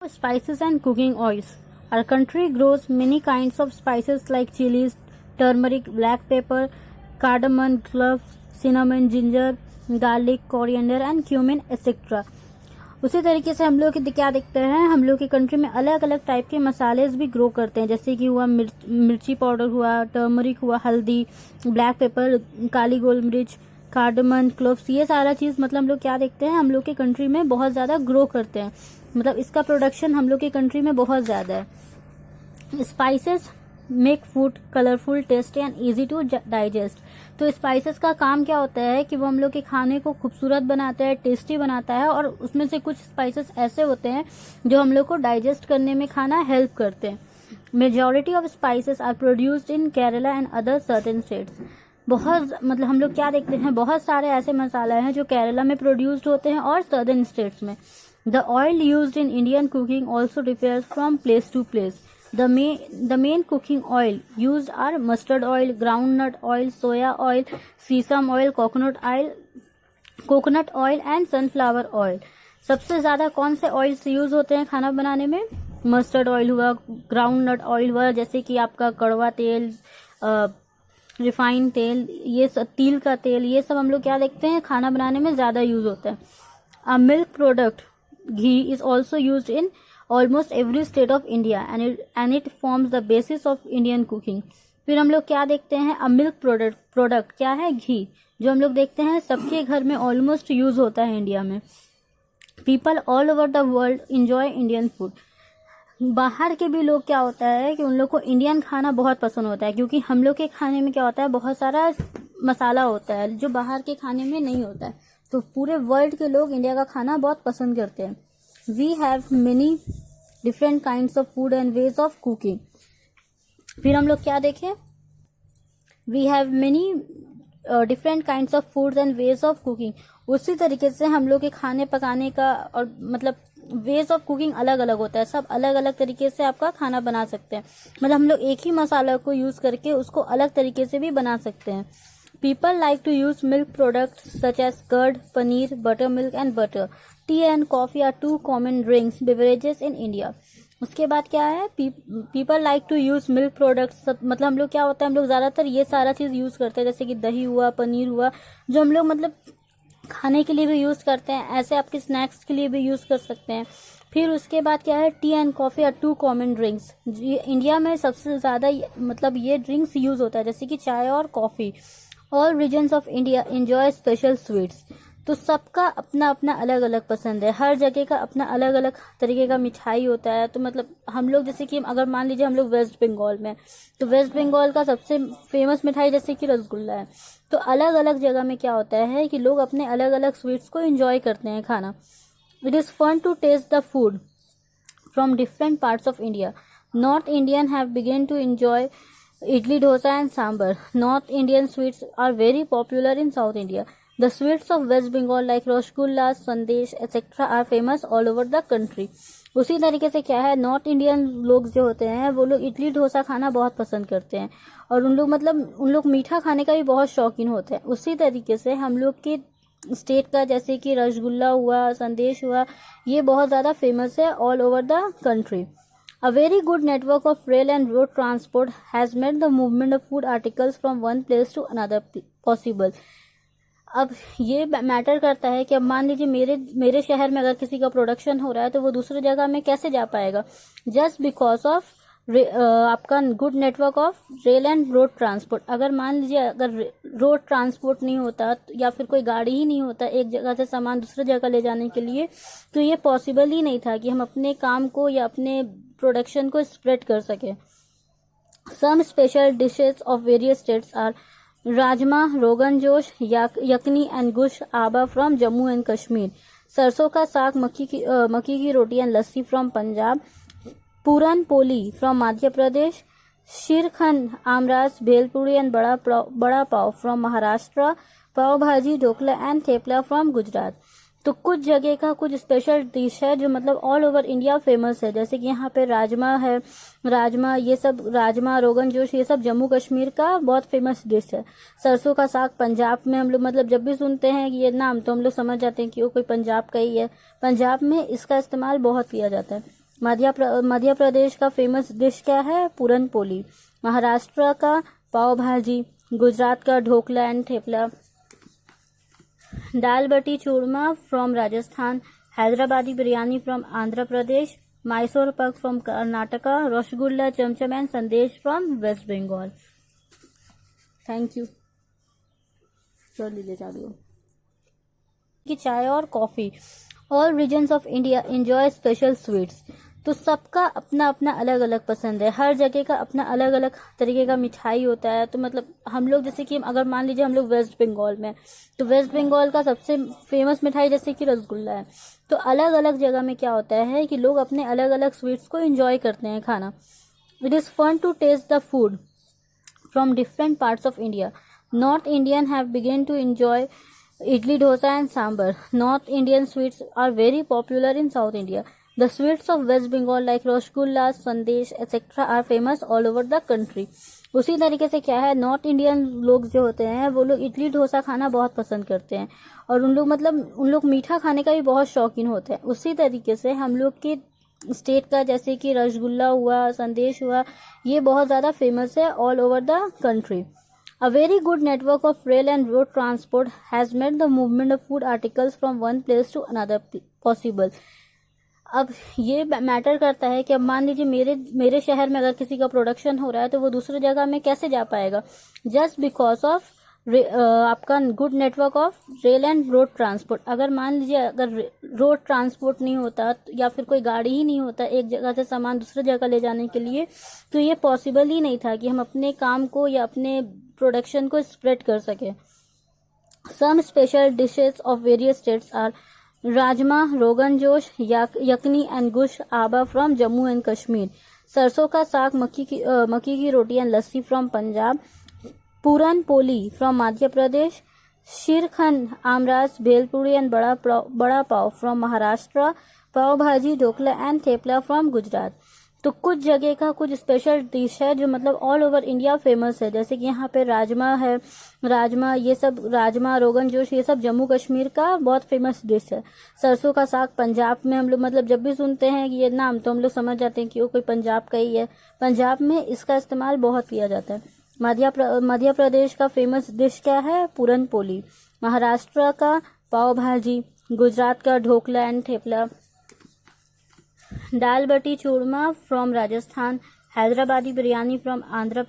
Spices and cooking oils. Our country grows many kinds of spices like chilies, turmeric, black pepper, cardamom, cloves, cinnamon, ginger, garlic, coriander and cumin etc. उसी तरीके से हम लोग क्या देखते हैं, हम लोग की कंट्री में अलग अलग टाइप के मसालेज भी ग्रो करते हैं, जैसे कि हुआ मिर्ची पाउडर हुआ, टर्मरिक हुआ, हल्दी, ब्लैक पेपर, काली गोल मिर्च, कार्डमन, क्लोव्स, ये सारा चीज़ मतलब हम लोग क्या देखते हैं, हम लोग की कंट्री में बहुत ज़्यादा ग्रो करते हैं, मतलब इसका प्रोडक्शन हम लोग की कंट्री में बहुत ज़्यादा है। Spices make food colourful, tasty and easy to digest. तो स्पाइसेस का काम क्या होता है कि वो हम लोग के खाने को खूबसूरत बनाता है, टेस्टी बनाता है, और उसमें से कुछ स्पाइसेस ऐसे होते हैं जो हम लोग को डाइजेस्ट करने में खाना हेल्प करते हैं। Majority of spices are produced in Kerala and other certain states. बहुत मतलब हम लोग क्या देखते हैं, बहुत सारे ऐसे मसाला हैं जो केरला में प्रोड्यूस्ड होते हैं और सर्दर्न स्टेट्स में। The oil used in Indian cooking also differs from place to place. The main cooking oil used are mustard oil, groundnut oil, soya oil, sesame oil, coconut oil and sunflower oil. सबसे ज़्यादा कौन से oils use होते हैं खाना बनाने में? Mustard oil हुआ, ग्राउंडनट ऑयल हुआ, जैसे कि आपका कड़वा तेल, रिफाइंड तेल, ये सब तिल का तेल, ये सब हम लोग क्या देखते हैं खाना बनाने में ज़्यादा यूज होता है। A milk product ghee is also use in almost every state of India and it forms the basis of Indian cooking. फिर हम लोग क्या देखते हैं, अ मिल्क प्रोडक्ट क्या है? घी, जो हम लोग देखते हैं सबके घर में ऑलमोस्ट यूज होता है इंडिया में। People all over the world enjoy Indian food. बाहर के भी लोग क्या होता है कि उन लोग को इंडियन खाना बहुत पसंद होता है, क्योंकि हम लोग के खाने में क्या होता है, बहुत सारा मसाला होता है जो बाहर के खाने में नहीं होता है। तो पूरे वर्ल्ड के लोग इंडिया का खाना बहुत पसंद करते हैं। We have many different kinds of food and ways of cooking. फिर हम लोग क्या देखें, We have many different kinds of foods and ways of cooking. उसी तरीके से हम लोग के खाने पकाने का और मतलब वेज ऑफ कुकिंग अलग अलग होता है, सब अलग अलग तरीके से आपका खाना बना सकते हैं। मतलब हम लोग एक ही मसाला को यूज करके उसको अलग तरीके से भी बना सकते हैं। People like to use milk products such as curd, paneer, buttermilk and butter. Tea and coffee are two common drinks beverages in India. उसके बाद क्या है, People like to use milk products, मतलब हम लोग क्या होता है, हम लोग ज़्यादातर ये सारा चीज़ यूज़ करते हैं, जैसे कि दही हुआ, पनीर हुआ, जो हम लोग मतलब खाने के लिए भी यूज़ करते हैं, ऐसे आपके स्नैक्स के लिए भी यूज़ कर सकते हैं। फिर उसके बाद क्या है, tea and coffee are two common drinks. India में सबसे ज़्यादा मतलब ये ड्रिंक्स यूज़ होता है, जैसे कि चाय और coffee. All regions of India enjoy special sweets. तो सबका अपना अपना अलग अलग पसंद है, हर जगह का अपना अलग अलग तरीके का मिठाई होता है। तो मतलब हम लोग जैसे कि अगर मान लीजिए हम लोग वेस्ट बंगाल में, तो वेस्ट बंगाल का सबसे फेमस मिठाई जैसे कि रसगुल्ला है। तो अलग अलग जगह में क्या होता है कि लोग अपने अलग अलग स्वीट्स को एंजॉय करते हैं खाना। It is fun to taste the food from different parts of India. North Indian have begun to enjoy idli, dosa and sambar. North Indian sweets are very popular in South India. The sweets of West Bengal like rasgullas, sandesh etc. are famous all over the country. उसी तरीके से क्या है, north Indian लोग जो होते हैं वो लोग इडली डोसा खाना बहुत पसंद करते हैं, और उन लोग मीठा खाने का भी बहुत शौकीन होते हैं। उसी तरीके से हम लोग के स्टेट का जैसे कि रसगुल्ला हुआ, संदेश हुआ, ये बहुत ज़्यादा फेमस है all over the country. A very good network of rail and road transport has made the movement of food articles from one place to another possible. अब ये मैटर करता है कि अब मान लीजिए मेरे शहर में अगर किसी का प्रोडक्शन हो रहा है तो वो दूसरी जगह में कैसे जा पाएगा, जस्ट बिकॉज ऑफ आपका good network of rail and road transport. अगर मान लीजिए अगर रोड ट्रांसपोर्ट नहीं होता या फिर कोई गाड़ी ही नहीं होता एक जगह से सामान दूसरी जगह ले जाने के लिए, तो ये पॉसिबल ही नहीं था कि हम अपने काम को या अपने प्रोडक्शन को स्प्रेड कर सके। Some special dishes of various states are rajma, rogan josh, यकनी and गुश आबा फ्रॉम जम्मू एंड कश्मीर, सरसों का saag, makki ki roti and lassi from Punjab, puran poli from Madhya Pradesh, shrikhand, aamras, bhelpuri and bada pav from Maharashtra, pav bhaji, dhokla and thepla from Gujarat. तो कुछ जगह का कुछ स्पेशल डिश है जो मतलब ऑल ओवर इंडिया फेमस है, जैसे कि यहाँ पे राजमा है, ये सब राजमा, रोगन जोश, ये सब जम्मू कश्मीर का बहुत फेमस डिश है। सरसों का साग पंजाब में हम लोग मतलब जब भी सुनते हैं ये नाम तो हम लोग समझ जाते हैं कि वो कोई पंजाब का ही है, पंजाब में इसका इस्तेमाल बहुत किया जाता है। मध्य प्रदेश का फेमस डिश क्या है? पूरन पोली। महाराष्ट्र का पाव भाजी। गुजरात का dhokla and thepla. Dal bati churma from Rajasthan. Hyderabadi biryani from Andhra Pradesh. Mysore pak from Karnataka. Rasgulla, chamcham and sandesh from west Bengal. Thank you. कर लीजिए चालू कि चाय और coffee. All regions of India enjoy special sweets. तो सबका अपना अपना अलग अलग पसंद है, हर जगह का अपना अलग अलग तरीके का मिठाई होता है। तो मतलब हम लोग जैसे कि अगर मान लीजिए हम लोग वेस्ट बंगाल में, तो वेस्ट बंगाल का सबसे फेमस मिठाई जैसे कि रसगुल्ला है। तो अलग अलग जगह में क्या होता है कि लोग अपने अलग अलग स्वीट्स को एंजॉय करते हैं खाना। It is fun to taste the food from different parts of India. North Indian have begun to enjoy idli, dosa and sambar. North Indian sweets are very popular in South India. The sweets of West Bengal like rasgulla, sandesh etc. are famous all over the country. उसी तरीके से क्या है, north Indian लोग जो होते हैं वो लोग इडली डोसा खाना बहुत पसंद करते हैं और उन लोग मीठा खाने का भी बहुत शौकीन होते हैं। उसी तरीके से हम लोग की स्टेट का जैसे कि रसगुल्ला हुआ, संदेश हुआ, ये बहुत ज़्यादा फेमस है all over the country. A very good network of rail and road transport has made the movement of food articles from one place to another possible. अब ये मैटर करता है कि अब मान लीजिए मेरे शहर में अगर किसी का प्रोडक्शन हो रहा है तो वो दूसरी जगह में कैसे जा पाएगा? जस्ट बिकॉज ऑफ आपका good network of rail and road transport. अगर मान लीजिए अगर रोड ट्रांसपोर्ट नहीं होता या फिर कोई गाड़ी ही नहीं होता एक जगह से सामान दूसरी जगह ले जाने के लिए, तो ये पॉसिबल ही नहीं था कि हम अपने काम को या अपने प्रोडक्शन को स्प्रेड कर सके। Some special dishes of various states are rajma, rogan josh, यकनी and गुश आबा फ्रॉम जम्मू एंड कश्मीर। सरसों का saag, makki ki roti and lassi from Punjab. Puran poli from Madhya Pradesh. Shrikhand, aamras, bhelpuri and bada pav from Maharashtra. Pav bhaji, dhokla and thepla from Gujarat. तो कुछ जगह का कुछ स्पेशल डिश है जो मतलब ऑल ओवर इंडिया फेमस है, जैसे कि यहाँ पे राजमा है, ये सब राजमा, रोगन जोश, ये सब जम्मू कश्मीर का बहुत फेमस डिश है। सरसों का साग पंजाब में हम लोग मतलब जब भी सुनते हैं ये नाम तो हम लोग समझ जाते हैं कि वो कोई पंजाब का ही है। पंजाब में इसका इस्तेमाल बहुत किया जाता है। मध्य प्रदेश का फेमस डिश क्या है? पूरन पोली। महाराष्ट्र का पाव भाजी। गुजरात का dhokla and thepla. Dal bati churma from Rajasthan. Hyderabadi biryani from Andhra